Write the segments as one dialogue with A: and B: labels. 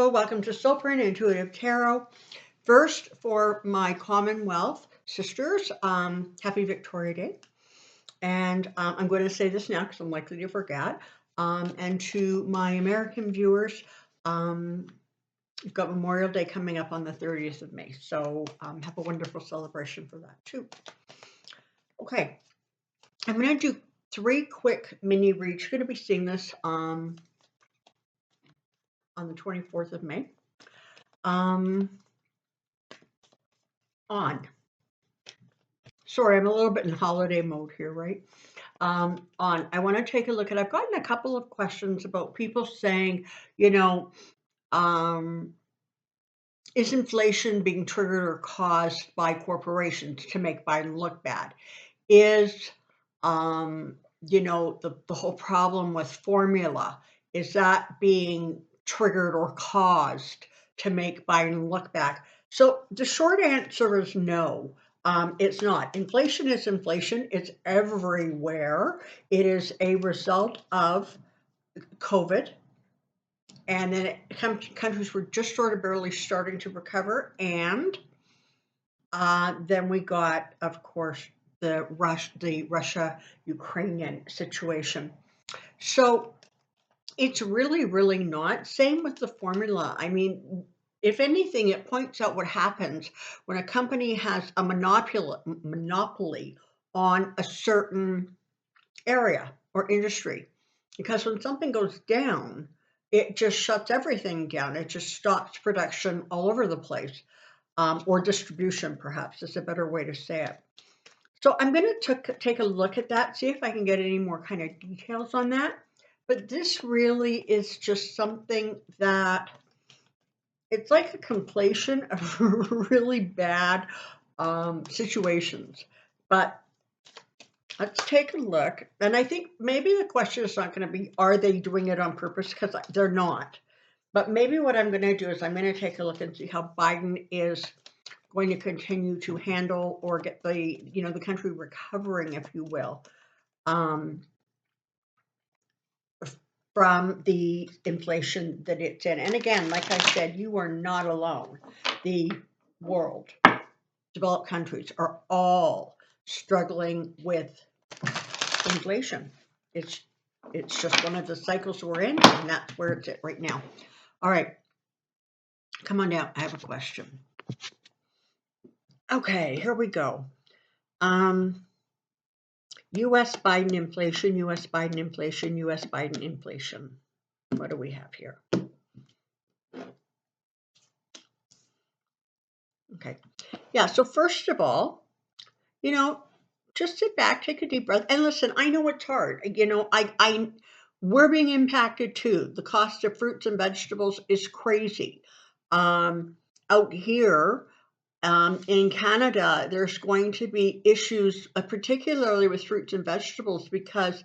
A: Hello, welcome to Soulprint Intuitive Tarot. First, for my Commonwealth sisters, happy Victoria Day. And I'm going to say this now because I'm likely to forget. And to my American viewers, we've got Memorial Day coming up on the 30th of May. So have a wonderful celebration for that too. Okay, I'm going to do 3 quick mini reads. You're going to be seeing this on the 24th of May. Sorry, I'm a little bit in holiday mode here, right? I want to take a look at, I've gotten a couple of questions about people saying, is inflation being triggered or caused by corporations to make Biden look bad? Is, the whole problem with formula, is that being triggered or caused to make Biden look bad? So the short answer is no. It's not. Inflation is inflation. It's everywhere. It is a result of COVID. And then countries were just sort of barely starting to recover. And then we got, of course, the Russia-Ukrainian situation. So it's really, really not. Same with the formula. I mean, if anything, it points out what happens when a company has a monopoly on a certain area or industry. Because when something goes down, it just shuts everything down. It just stops production all over the place, or distribution, perhaps, is a better way to say it. So I'm going to take a look at that, see if I can get any more kind of details on that. But this really is just something that it's like a compilation of really bad situations. But let's take a look. And I think maybe the question is not going to be, are they doing it on purpose? Because they're not. But maybe what I'm going to do is I'm going to take a look and see how Biden is going to continue to handle or get the country recovering, if you will, from the inflation that it's in. And again, like I said, you are not alone. The world, developed countries are all struggling with inflation. It's just one of the cycles we're in, and that's where it's at right now. All right, come on down. I have a question. Okay, here we go. U.S. Biden inflation, U.S. Biden inflation, U.S. Biden inflation. What do we have here? Okay. Yeah, so first of all, just sit back, take a deep breath, and listen. I know it's hard. We're being impacted too. The cost of fruits and vegetables is crazy. Out here in Canada, there's going to be issues, particularly with fruits and vegetables, because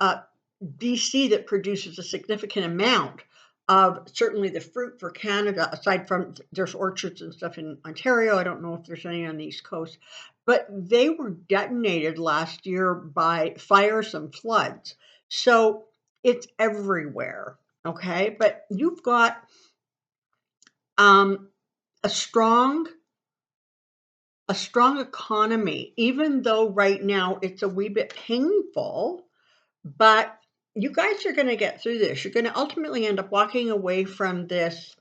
A: BC, that produces a significant amount of certainly the fruit for Canada, aside from there's orchards and stuff in Ontario. I don't know if there's any on the East Coast, but they were detonated last year by fires and floods. So it's everywhere, okay? But you've got a strong economy, even though right now it's a wee bit painful, but you guys are going to get through this. You're going to ultimately end up walking away from this,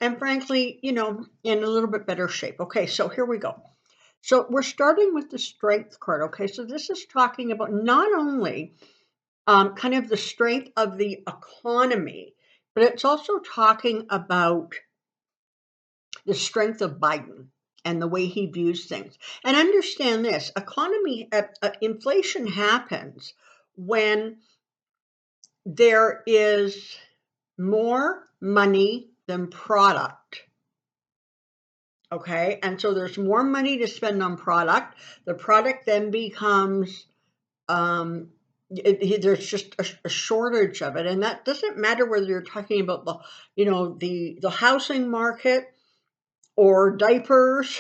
A: and frankly, in a little bit better shape. Okay, so here we go. So we're starting with the Strength card. Okay, so this is talking about not only kind of the strength of the economy, but it's also talking about the strength of Biden and the way he views things. And understand this: inflation happens when there is more money than product. Okay, and so there's more money to spend on product. The product then becomes there's just a shortage of it, and that doesn't matter whether you're talking about the housing market or diapers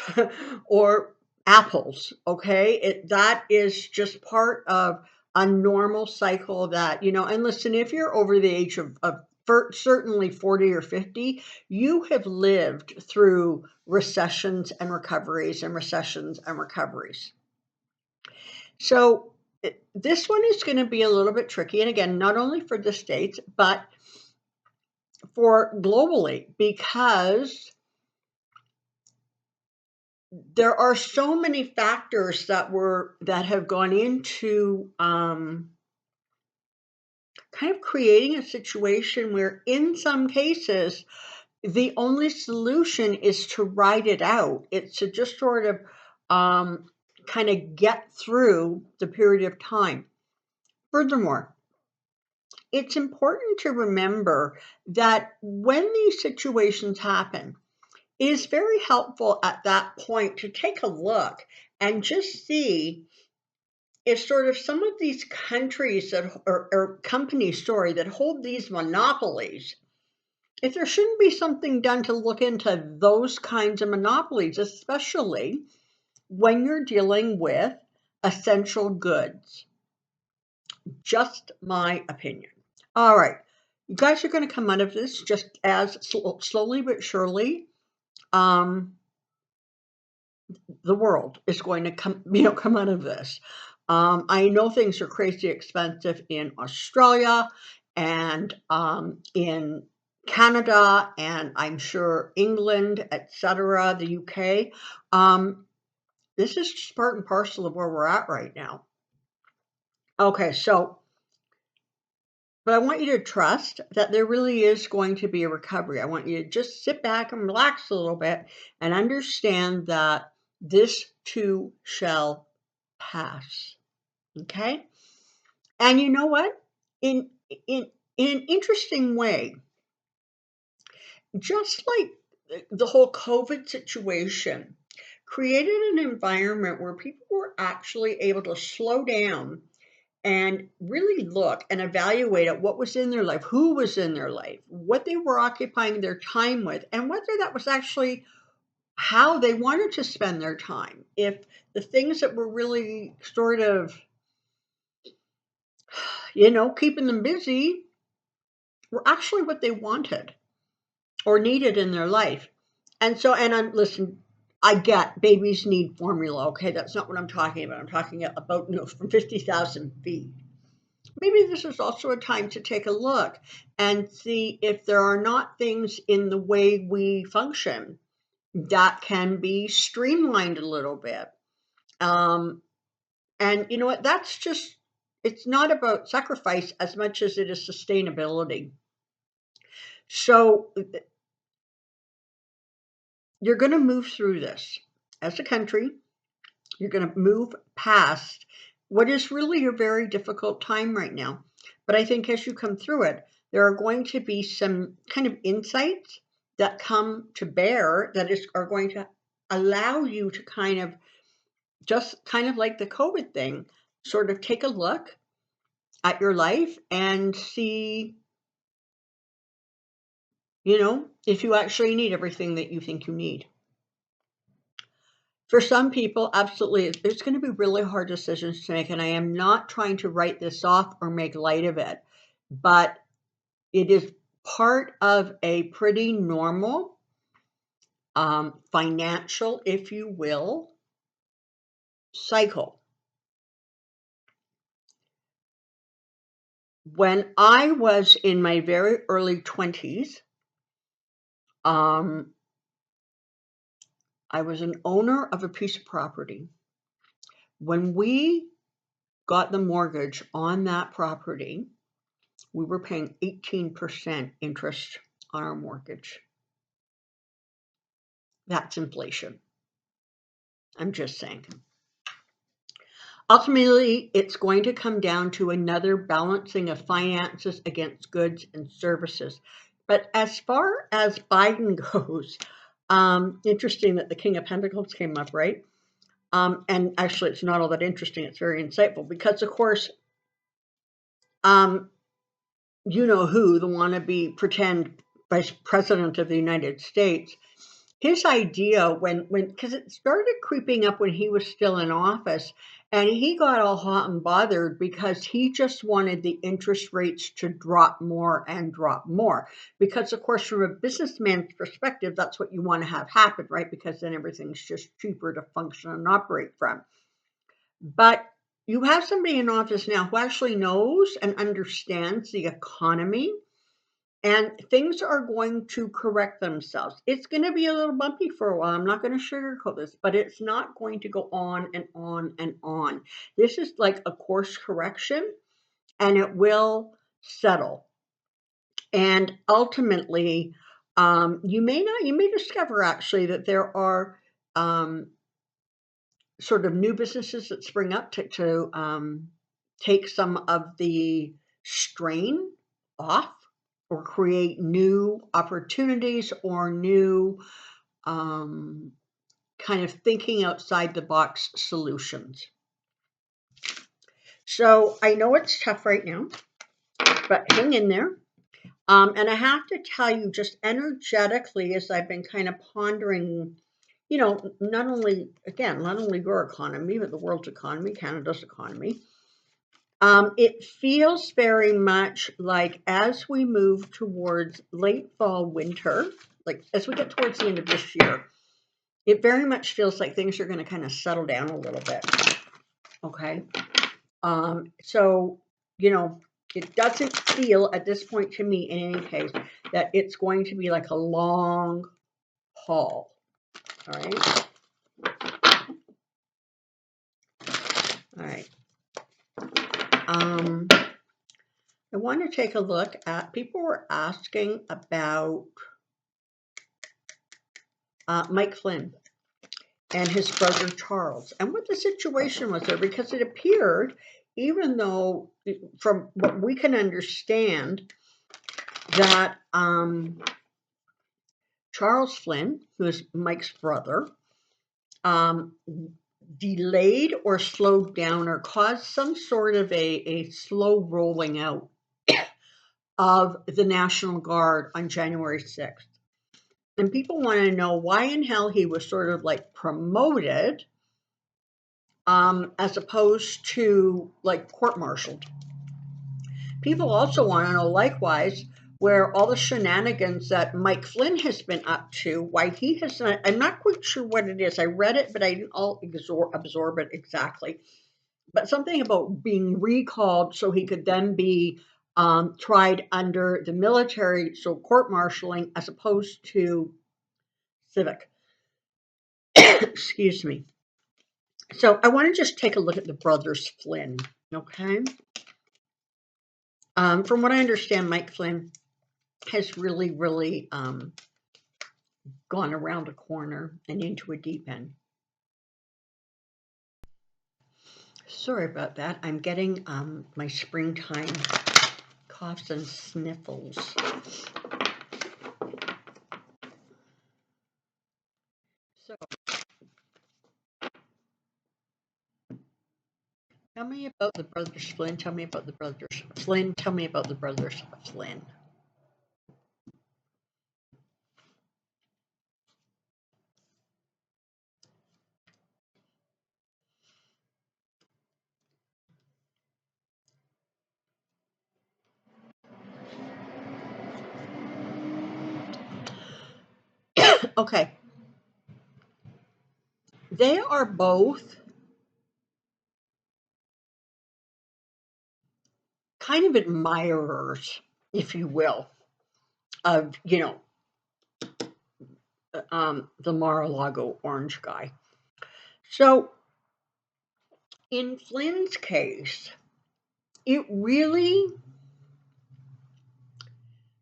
A: or apples. Okay, that is just part of a normal cycle that and listen, if you're over the age of for certainly 40 or 50, you have lived through recessions and recoveries and recessions and recoveries. So this one is going to be a little bit tricky. And again, not only for the States, but for globally, because there are so many factors that have gone into kind of creating a situation where in some cases the only solution is to ride it out. It's to just sort of kind of get through the period of time. Furthermore, it's important to remember that when these situations happen, it is very helpful at that point to take a look and just see if sort of some of these countries that or companies, sorry, that hold these monopolies, if there shouldn't be something done to look into those kinds of monopolies, especially when you're dealing with essential goods. Just my opinion. All right. You guys are going to come out of this just as slowly but surely. The world is going to come out of this. I know things are crazy expensive in Australia and in Canada, and I'm sure England, etc., the UK. This is just part and parcel of where we're at right now. Okay, so, but I want you to trust that there really is going to be a recovery. I want you to just sit back and relax a little bit and understand that this too shall pass. Okay? And you know what? In in in an interesting way, just like the whole COVID situation created an environment where people were actually able to slow down and really look and evaluate at what was in their life, who was in their life, what they were occupying their time with, and whether that was actually how they wanted to spend their time. If the things that were really sort of, keeping them busy were actually what they wanted or needed in their life. And so, listen, I get babies need formula. Okay, that's not what I'm talking about. I'm talking about, from 50,000 feet. Maybe this is also a time to take a look and see if there are not things in the way we function that can be streamlined a little bit. And you know what? It's not about sacrifice as much as it is sustainability. So you're going to move through this as a country. You're going to move past what is really a very difficult time right now. But I think as you come through it, there are going to be some kind of insights that come to bear are going to allow you to kind of, just kind of like the COVID thing, sort of take a look at your life and see, if you actually need everything that you think you need. For some people, absolutely, it's going to be really hard decisions to make, and I am not trying to write this off or make light of it, but it is part of a pretty normal financial, if you will, cycle. When I was in my very early 20s, I was an owner of a piece of property. When we got the mortgage on that property, we were paying 18% interest on our mortgage. That's inflation. I'm just saying. Ultimately, it's going to come down to another balancing of finances against goods and services. But as far as Biden goes, interesting that the King of Pentacles came up, right? And actually, it's not all that interesting. It's very insightful because, of course, you know who, the wannabe pretend Vice President of the United States, his idea because it started creeping up when he was still in office, and he got all hot and bothered because he just wanted the interest rates to drop more and drop more. Because, of course, from a businessman's perspective, that's what you want to have happen, right? Because then everything's just cheaper to function and operate from. But you have somebody in office now who actually knows and understands the economy, and things are going to correct themselves. It's going to be a little bumpy for a while. I'm not going to sugarcoat this, but it's not going to go on and on and on. This is like a course correction, and it will settle. And ultimately, you may discover actually that there are um, sort of new businesses that spring up to take some of the strain off, or create new opportunities, or new um, kind of thinking outside the box solutions. So I know it's tough right now, but hang in there. And I have to tell you, just energetically, as I've been kind of pondering, not only your economy, but the world's economy, Canada's economy. It feels very much like as we move towards late fall, winter, like as we get towards the end of this year, it very much feels like things are going to kind of settle down a little bit. Okay. So, you know, it doesn't feel at this point to me, in any case, that it's going to be like a long haul. All right. All right. I want to take a look at, people were asking about Mike Flynn and his brother Charles, and what the situation was there, because it appeared, even though from what we can understand, that Charles Flynn, who is Mike's brother, um, delayed or slowed down or caused some sort of a slow rolling out of the National Guard on January 6th. And people want to know why in hell he was sort of like promoted as opposed to like court-martialed. People also want to know, likewise, where all the shenanigans that Mike Flynn has been up to, why he has not, I'm not quite sure what it is. I read it, but I didn't all absorb it exactly. But something about being recalled so he could then be tried under the military, so court-martialing, as opposed to civic. Excuse me. So I want to just take a look at the brothers Flynn, okay? From what I understand, Mike Flynn has really, really gone around a corner and into a deep end. Sorry about that. I'm getting my springtime coughs and sniffles. So, tell me about the brothers Flynn. Tell me about the brothers Flynn. Tell me about the brothers Flynn. Okay. They are both kind of admirers, if you will, of, the Mar-a-Lago orange guy. So in Flynn's case, it really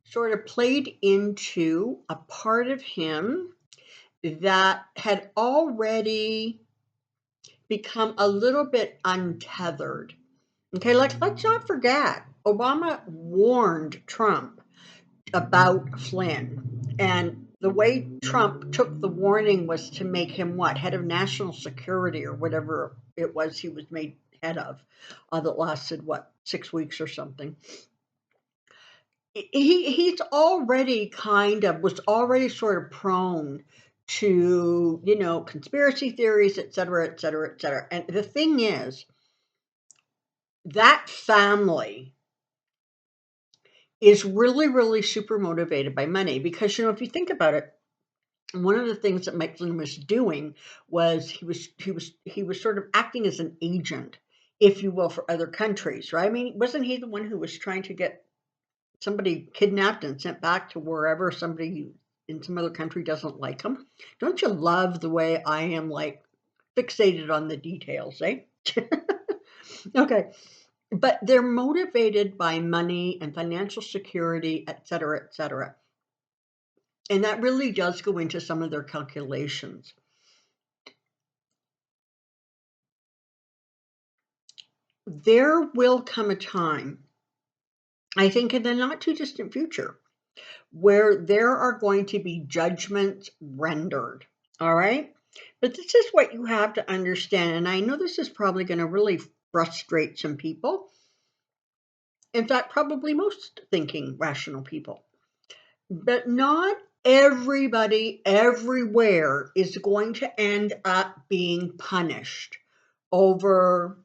A: sort of played into a part of him that had already become a little bit untethered. Okay, like, let's not forget, Obama warned Trump about Flynn. And the way Trump took the warning was to make him what? Head of national security, or whatever it was he was made head of, that lasted, 6 weeks or something. He's already was already sort of prone to, conspiracy theories, et cetera, et cetera, et cetera. And the thing is, that family is really, really super motivated by money because, if you think about it, one of the things that Mike Flynn was doing was he was sort of acting as an agent, if you will, for other countries, right? I mean, wasn't he the one who was trying to get somebody kidnapped and sent back to wherever somebody in some other country doesn't like him? Don't you love the way I am like fixated on the details, eh? Okay. But they're motivated by money and financial security, et cetera, et cetera. And that really does go into some of their calculations. There will come a time, I think in the not too distant future, where there are going to be judgments rendered. All right. But this is what you have to understand. And I know this is probably going to really frustrate some people. In fact, probably most thinking rational people. But not everybody everywhere is going to end up being punished over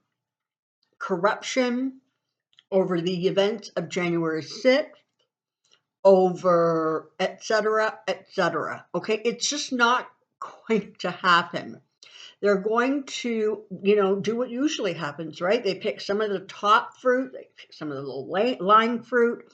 A: corruption, over the events of January 6th, over et cetera, et cetera. Okay, it's just not going to happen. They're going to, do what usually happens, right? They pick some of the top fruit, they pick some of the little line fruit,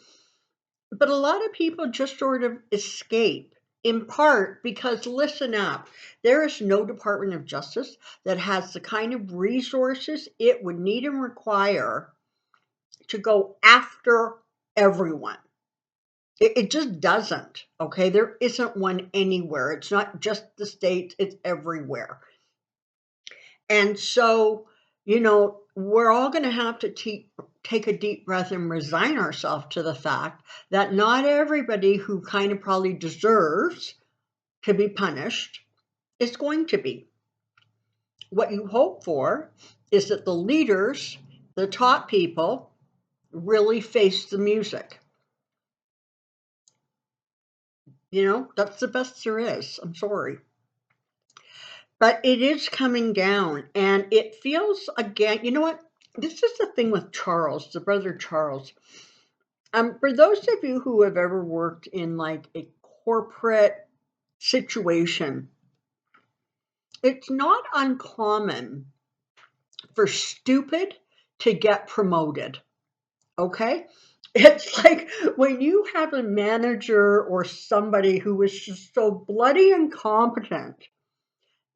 A: but a lot of people just sort of escape. In part because, listen up, there is no Department of Justice that has the kind of resources it would need and require to go after everyone. It just doesn't, okay? There isn't one anywhere. It's not just the States, it's everywhere. And so, we're all going to have to take a deep breath and resign ourselves to the fact that not everybody who kind of probably deserves to be punished is going to be. What you hope for is that the leaders, the top people, really face the music. That's the best there is. I'm sorry. But it is coming down, and it feels again, you know what? This is the thing with Charles, the brother Charles. For those of you who have ever worked in like a corporate situation, it's not uncommon for stupid to get promoted. Okay? It's like when you have a manager or somebody who is just so bloody incompetent.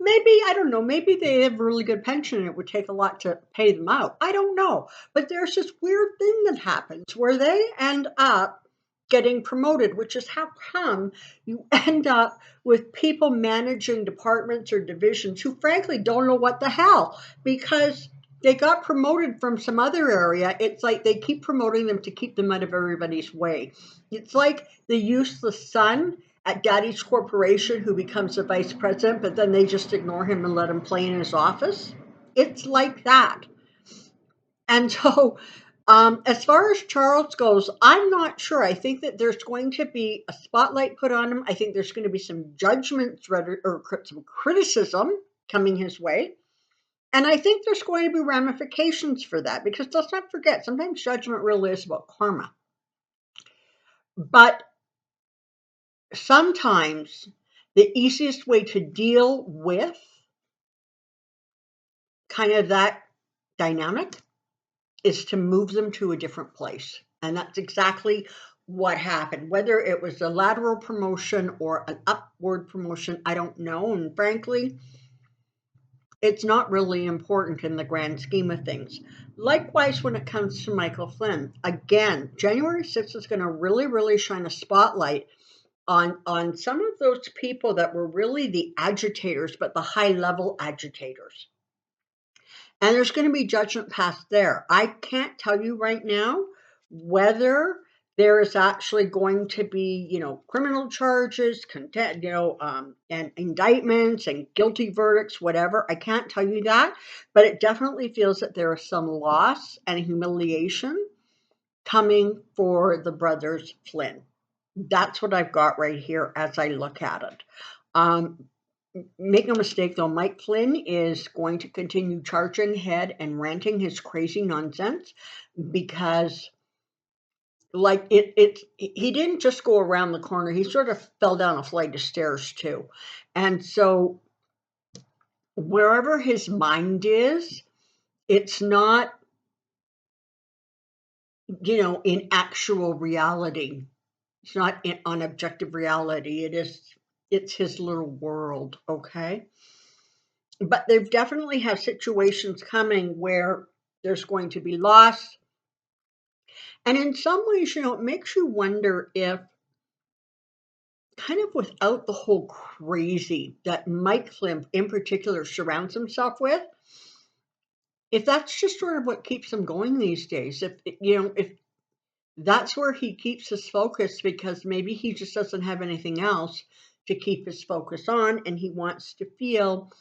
A: Maybe, I don't know, maybe they have a really good pension and it would take a lot to pay them out. I don't know. But there's this weird thing that happens where they end up getting promoted, which is how come you end up with people managing departments or divisions who frankly don't know what the hell, because they got promoted from some other area. It's like they keep promoting them to keep them out of everybody's way. It's like the useless son at daddy's corporation who becomes the vice president, but then they just ignore him and let him play in his office. It's like that. And so, as far as Charles goes, I'm not sure. I think that there's going to be a spotlight put on him. I think there's going to be some judgments or some criticism coming his way. And I think there's going to be ramifications for that, because let's not forget, sometimes judgment really is about karma. But sometimes the easiest way to deal with kind of that dynamic is to move them to a different place. And that's exactly what happened. Whether it was a lateral promotion or an upward promotion, I don't know. And frankly, it's not really important in the grand scheme of things. Likewise, when it comes to Michael Flynn, again, January 6th is going to really, really shine a spotlight on some of those people that were really the agitators, but the high level agitators. And there's going to be judgment passed there. I can't tell you right now whether there is actually going to be, criminal charges, contempt, and indictments and guilty verdicts, whatever. I can't tell you that, but it definitely feels that there is some loss and humiliation coming for the brothers Flynn. That's what I've got right here as I look at it. make no mistake though, Mike Flynn is going to continue charging ahead and ranting his crazy nonsense because like he didn't just go around the corner, he sort of fell down a flight of stairs too. And so wherever his mind is, it's not, in actual reality. It's not on objective reality. It's his little world, okay? But they've definitely have situations coming where there's going to be loss. And in some ways, it makes you wonder if, kind of without the whole crazy that Mike Flynn in particular surrounds himself with, if that's just sort of what keeps him going these days, if that's where he keeps his focus, because maybe he just doesn't have anything else to keep his focus on, and he wants to feel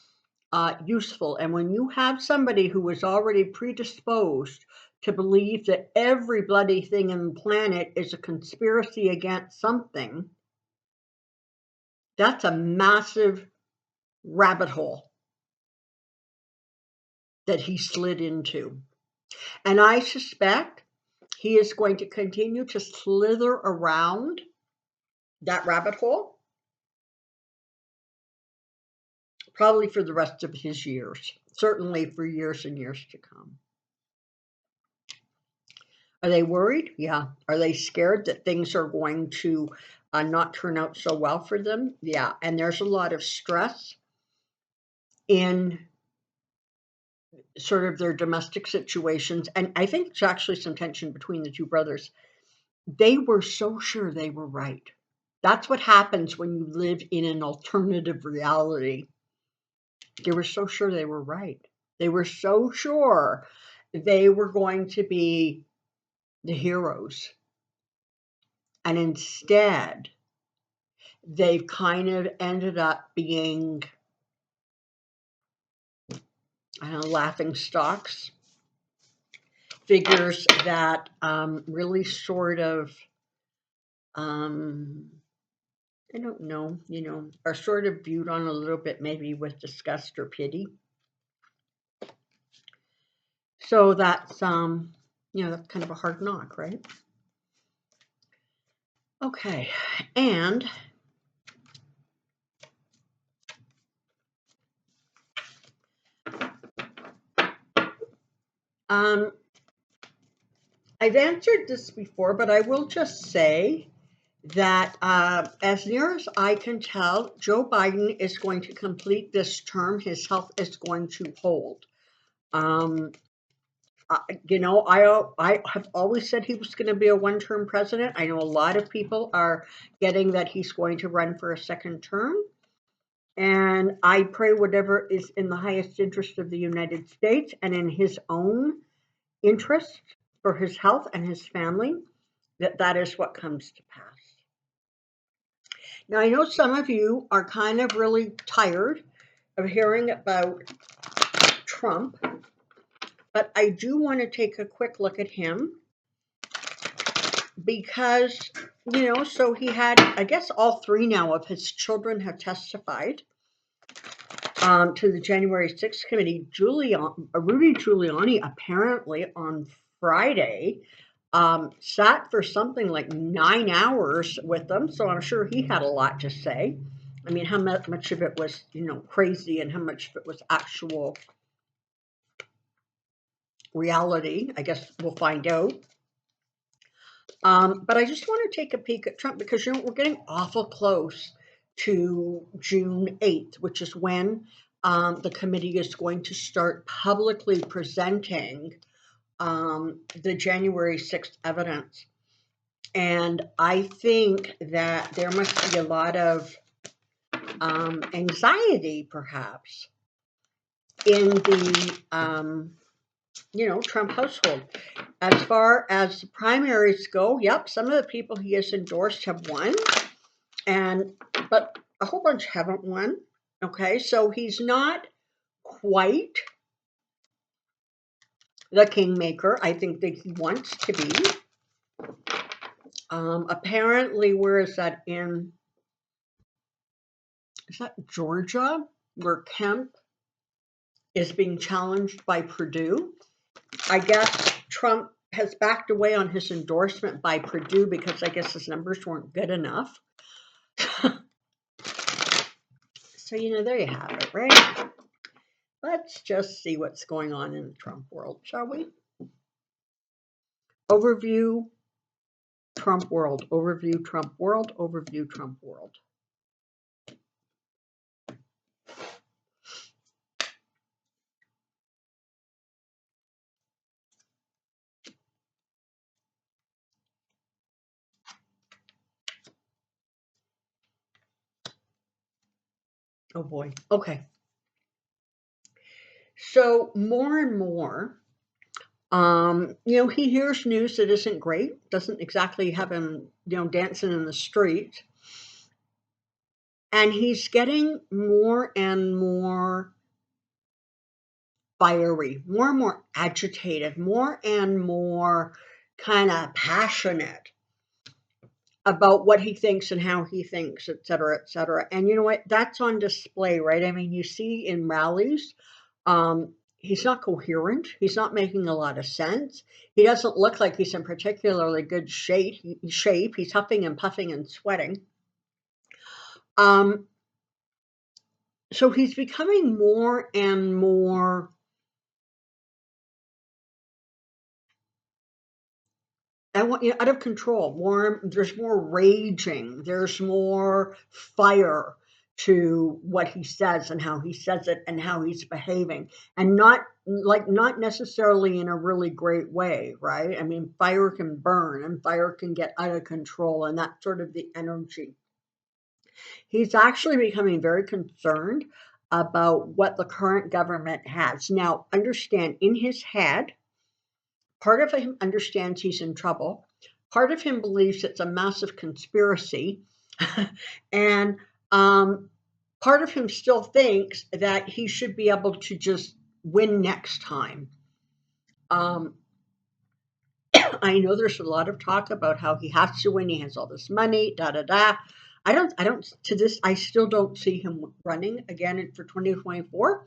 A: useful. And when you have somebody who is already predisposed to believe that every bloody thing in the planet is a conspiracy against something, that's a massive rabbit hole that he slid into. And I suspect he is going to continue to slither around that rabbit hole probably for the rest of his years, certainly for years and years to come. Are they worried? Yeah. Are they scared that things are going to not turn out so well for them? Yeah. And there's a lot of stress in sort of their domestic situations. And I think there's actually some tension between the two brothers. They were so sure they were right. That's what happens when you live in an alternative reality. They were so sure they were right. They were so sure they were going to be the heroes. And instead, they've kind of ended up being, laughing stocks, figures that really sort of, I don't know, are sort of viewed on a little bit maybe with disgust or pity. So that's, that's kind of a hard knock, right? Okay, and I've answered this before, but I will just say that as near as I can tell, Joe Biden is going to complete this term. His health is going to hold. I have always said he was going to be a one-term president. I know a lot of people are getting that he's going to run for a second term. And I pray whatever is in the highest interest of the United States and in his own interest for his health and his family, that is what comes to pass. Now, I know some of you are kind of really tired of hearing about Trump, but I do want to take a quick look at him because, so he had, I guess, all three now of his children have testified to the January 6th committee. Rudy Giuliani apparently on Friday sat for something like 9 hours with them, so I'm sure he had a lot to say. I mean, how much of it was, crazy and how much of it was actual reality, I guess we'll find out. But I just want to take a peek at Trump because, we're getting awful close to June 8th, which is when the committee is going to start publicly presenting the January 6th evidence. And I think that there must be a lot of anxiety, perhaps, in the, Trump household. As far as the primaries go, yep, some of the people he has endorsed have won, but a whole bunch haven't won. Okay, so he's not quite the kingmaker I think that he wants to be. Apparently, where is that in is that Georgia, where Kemp is being challenged by Purdue. I guess Trump has backed away on his endorsement by Purdue because I guess his numbers weren't good enough. So, there you have it, right? Let's just see what's going on in the Trump world, shall we? Overview, Trump world, overview, Trump world, overview, Trump world. Oh boy. Okay. So more and more, he hears news that isn't great, doesn't exactly have him, dancing in the street. And he's getting more and more fiery, more and more agitated, more and more kind of passionate about what he thinks and how he thinks, et cetera, et cetera. And you know what? That's on display, right? I mean, you see in rallies, he's not coherent. He's not making a lot of sense. He doesn't look like he's in particularly good shape. He's huffing and puffing and sweating. So he's becoming more and more out of control. There's more raging. There's more fire to what he says and how he says it and how he's behaving, and not necessarily in a really great way, right? I mean, fire can burn and fire can get out of control, and that's sort of the energy. He's actually becoming very concerned about what the current government has. Now, understand, in his head, part of him understands he's in trouble. Part of him believes it's a massive conspiracy. And part of him still thinks that he should be able to just win next time. I know there's a lot of talk about how he has to win. He has all this money, da da da. I still don't see him running again for 2024.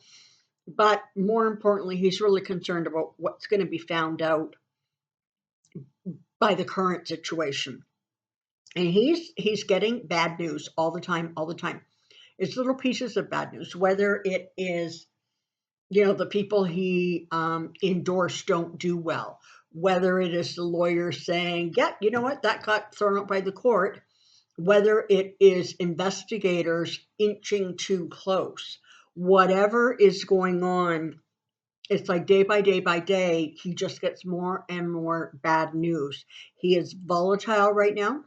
A: But more importantly, he's really concerned about what's going to be found out by the current situation. And he's getting bad news all the time, all the time. It's little pieces of bad news, whether it is, the people he endorsed don't do well, whether it is the lawyer saying, yeah, you know what, that got thrown out by the court, whether it is investigators inching too close, whatever is going on. It's like day by day by day, he just gets more and more bad news. He is volatile right now.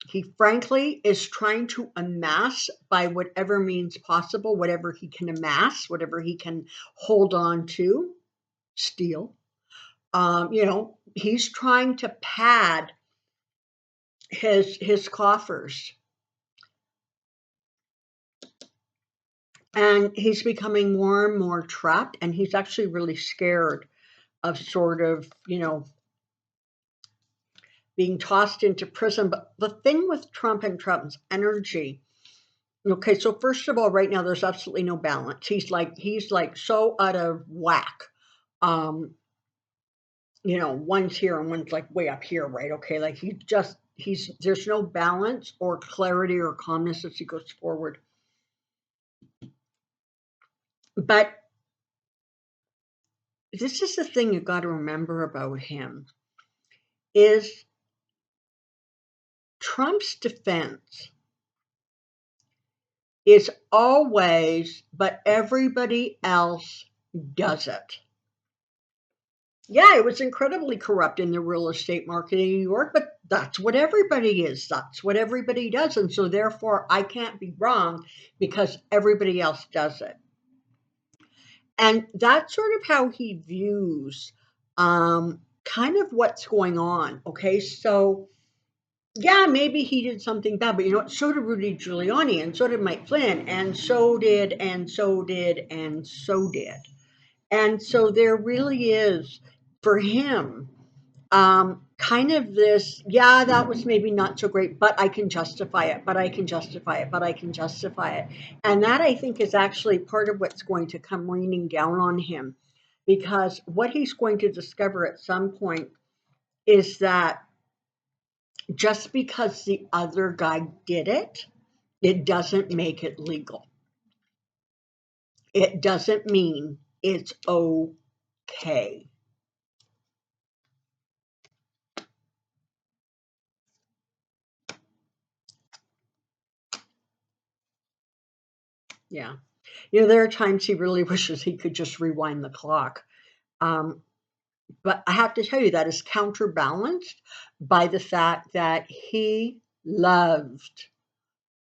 A: He frankly is trying to amass by whatever means possible, whatever he can amass, whatever he can hold on to, steal. He's trying to pad his coffers. And he's becoming more and more trapped, and he's actually really scared of sort of, being tossed into prison. But the thing with Trump and Trump's energy, okay, so first of all, right now there's absolutely no balance. He's like so out of whack. One's here and one's like way up here, right? Okay, like there's no balance or clarity or calmness as he goes forward. But this is the thing you've got to remember about him is Trump's defense is always, but everybody else does it. Yeah, it was incredibly corrupt in the real estate market in New York, but that's what everybody is. That's what everybody does. And so therefore I can't be wrong because everybody else does it. And that's sort of how he views kind of what's going on. Okay, so yeah, maybe he did something bad, but so did Rudy Giuliani, and so did Mike Flynn, and so did, and so did, and so did. And so there really is, for him, kind of this, yeah, that was maybe not so great, but I can justify it, but I can justify it, but I can justify it. And that, I think, is actually part of what's going to come raining down on him, because what he's going to discover at some point is that just because the other guy did it, it doesn't make it legal. It doesn't mean it's okay. Yeah. There are times he really wishes he could just rewind the clock. Um, but I have to tell you, that is counterbalanced by the fact that he loved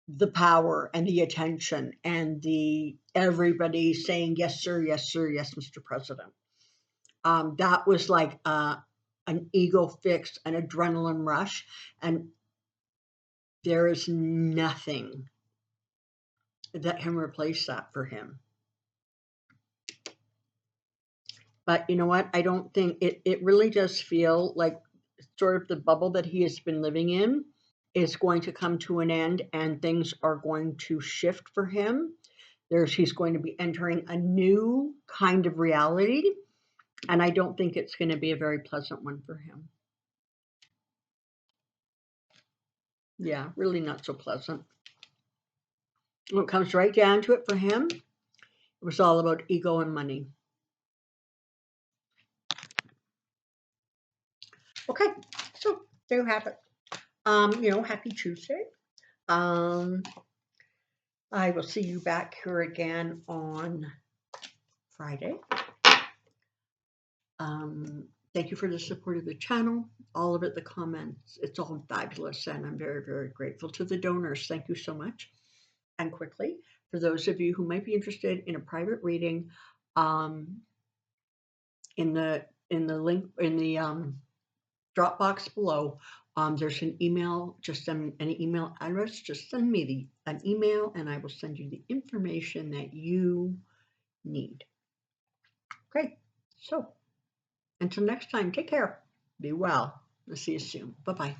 A: the power and the attention and the everybody saying, yes, sir, yes, sir, yes, Mr. President. That was like an ego fix, an adrenaline rush. And there is nothing that can replace that for him. But you know what? I don't think it really does feel like sort of the bubble that he has been living in is going to come to an end, and things are going to shift for him. He's going to be entering a new kind of reality, and I don't think it's going to be a very pleasant one for him. Yeah, really not so pleasant. When it comes right down to it for him, it was all about ego and money. Okay, so there you have it. Happy Tuesday. Um, I will see you back here again on Friday. Thank you for the support of the channel, all of it, the comments. It's all fabulous, and I'm very, very grateful to the donors. Thank you so much. And quickly, for those of you who might be interested in a private reading, in the link in the Dropbox below, there's an email. Just send an email address. Just send me an email, and I will send you the information that you need. Okay, so until next time, take care. Be well. I'll see you soon. Bye-bye.